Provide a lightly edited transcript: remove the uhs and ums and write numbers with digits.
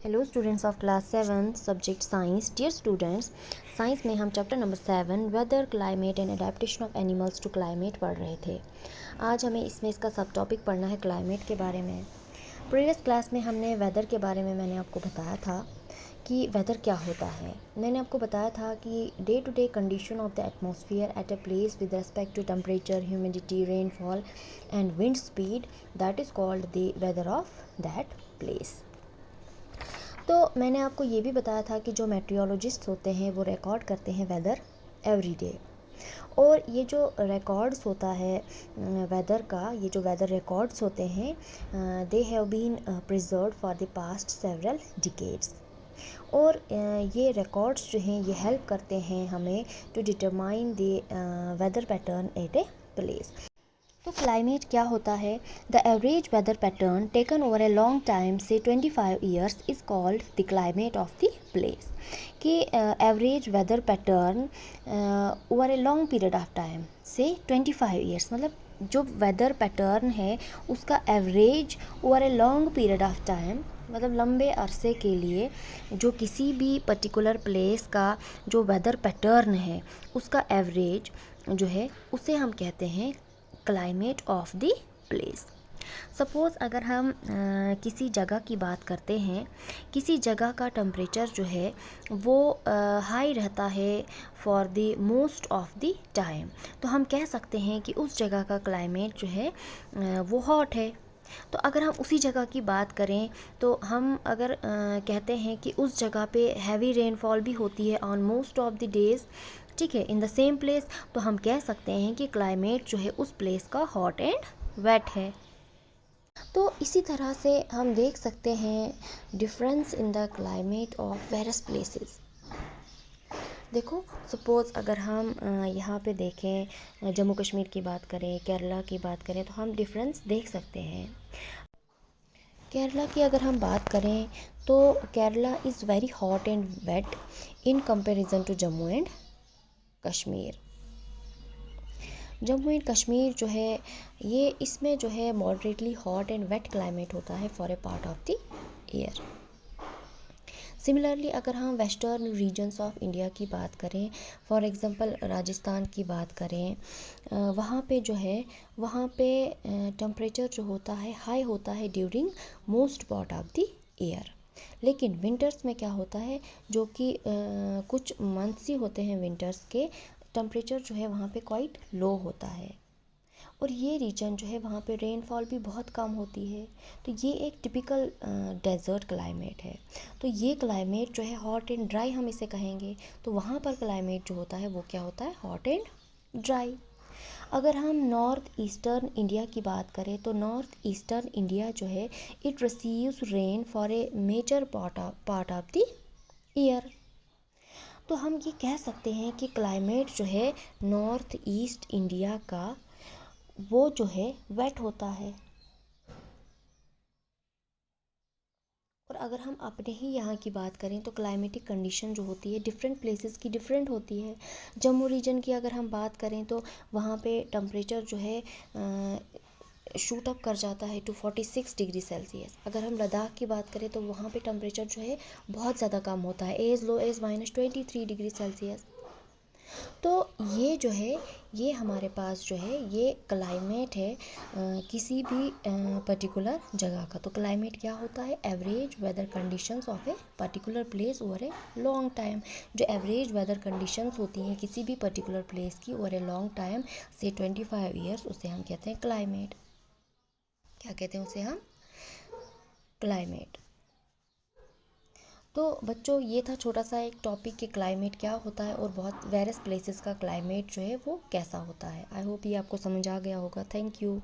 Hello students of class 7 subject science. Dear students, science में हम chapter number 7 weather climate and adaptation of animals to climate पढ़ रहे थे। आज हमें इसमें इसका सब टॉपिक पढ़ना है क्लाइमेट के बारे में। प्रीवियस क्लास में हमने वेदर के बारे में मैंने आपको बताया था कि वेदर क्या होता है। मैंने आपको बताया था कि day to day condition of the atmosphere at a place with respect to temperature, humidity, rainfall and wind speed, that is called the weather of that place. तो मैंने आपको ये भी बताया था कि जो मेट्रियोलॉजिस्ट होते हैं वो रिकॉर्ड करते हैं वेदर एवरी डे, और ये जो रिकॉर्ड्स होता है वेदर का, ये जो वेदर रिकॉर्ड्स होते हैं they have been preserved for the past several decades. और ये रिकॉर्ड्स जो हैं ये हेल्प करते हैं हमें to determine the weather pattern at a place. तो क्लाइमेट क्या होता है? The average weather pattern taken over a long time से 25 years is called the climate of the place. कि average weather pattern over a long period of time से 25 years, मतलब जो weather pattern है उसका average over a long period of time, मतलब लंबे अरसे के लिए जो किसी भी पर्टिकुलर प्लेस का जो वेदर पैटर्न है उसका एवरेज जो है उसे हम कहते हैं climate of the place. Suppose अगर हम किसी जगह की बात करते हैं, किसी जगह का टेम्परेचर जो है वो हाई रहता है for the most of the time, तो हम कह सकते हैं कि उस जगह का क्लाइमेट जो है वो हॉट है। तो अगर हम उसी जगह की बात करें तो हम अगर कहते हैं कि उस जगह पे हैवी रेनफॉल भी होती है on most of the days, ठीक है, इन द सेम प्लेस, तो हम कह सकते हैं कि क्लाइमेट जो है उस प्लेस का हॉट एंड वेट है। तो इसी तरह से हम देख सकते हैं difference in the climate of various places. देखो, सपोज़ अगर हम यहाँ पे देखें, जम्मू कश्मीर की बात करें, केरला की बात करें, तो हम डिफरेंस देख सकते हैं। केरला की अगर हम बात करें तो Kerala is very hot and wet in comparison to Jammu and Kashmir. Jammu and Kashmir जो है ये इसमें जो है moderately hot and wet climate होता है for a part of the year. Similarly अगर हम वेस्टर्न रीजन्स ऑफ इंडिया की बात करें, फॉर एग्जांपल राजस्थान की बात करें, वहाँ पे जो है वहाँ पे टेम्परेचर जो होता है हाई होता है during most part of the year. लेकिन विंटर्स में क्या होता है, जो कि कुछ मंथ्स ही होते हैं विंटर्स के, टेम्परेचर जो है वहाँ पे क्वाइट लो होता है, और ये रीजन जो है वहाँ पे रेनफॉल भी बहुत कम होती है। तो ये एक टिपिकल डेजर्ट क्लाइमेट है। तो ये क्लाइमेट जो है हॉट एंड ड्राई हम इसे कहेंगे। तो वहाँ पर क्लाइमेट जो होता है वो क्या होता है? Hot and dry. अगर हम नॉर्थ ईस्टर्न इंडिया की बात करें तो नॉर्थ ईस्टर्न इंडिया जो है it receives rain for a major part of the year. तो हम ये कह सकते हैं कि क्लाइमेट जो है नॉर्थ ईस्ट इंडिया का वो जो है वेट होता है। और अगर हम अपने ही यहाँ की बात करें तो क्लाइमेटिक कंडीशन जो होती है डिफरेंट प्लेसेस की डिफरेंट होती है। जम्मू रीजन की अगर हम बात करें तो वहाँ पे टेम्परेचर जो है शूट अप कर जाता है टू 46 डिग्री सेल्सियस। अगर हम लद्दाख की बात करें तो वहाँ पे टेम्परेचर जो है बहुत ज़्यादा कम होता है, as low as -23 degree Celsius. तो ये जो है ये हमारे पास जो है ये क्लाइमेट है किसी भी पर्टिकुलर जगह का। तो क्लाइमेट क्या होता है? Average weather conditions of a particular place over a long time. जो एवरेज वेदर कंडीशंस होती हैं किसी भी पर्टिकुलर प्लेस की ओवर ए लॉन्ग टाइम से 25 ईयर्स, उसे हम कहते हैं क्लाइमेट। क्या कहते हैं उसे हम? क्लाइमेट। तो बच्चों ये था छोटा सा एक टॉपिक कि क्लाइमेट क्या होता है और बहुत वेरियस प्लेसेस का क्लाइमेट जो है वो कैसा होता है। आई होप ये आपको समझ आ गया होगा। Thank you.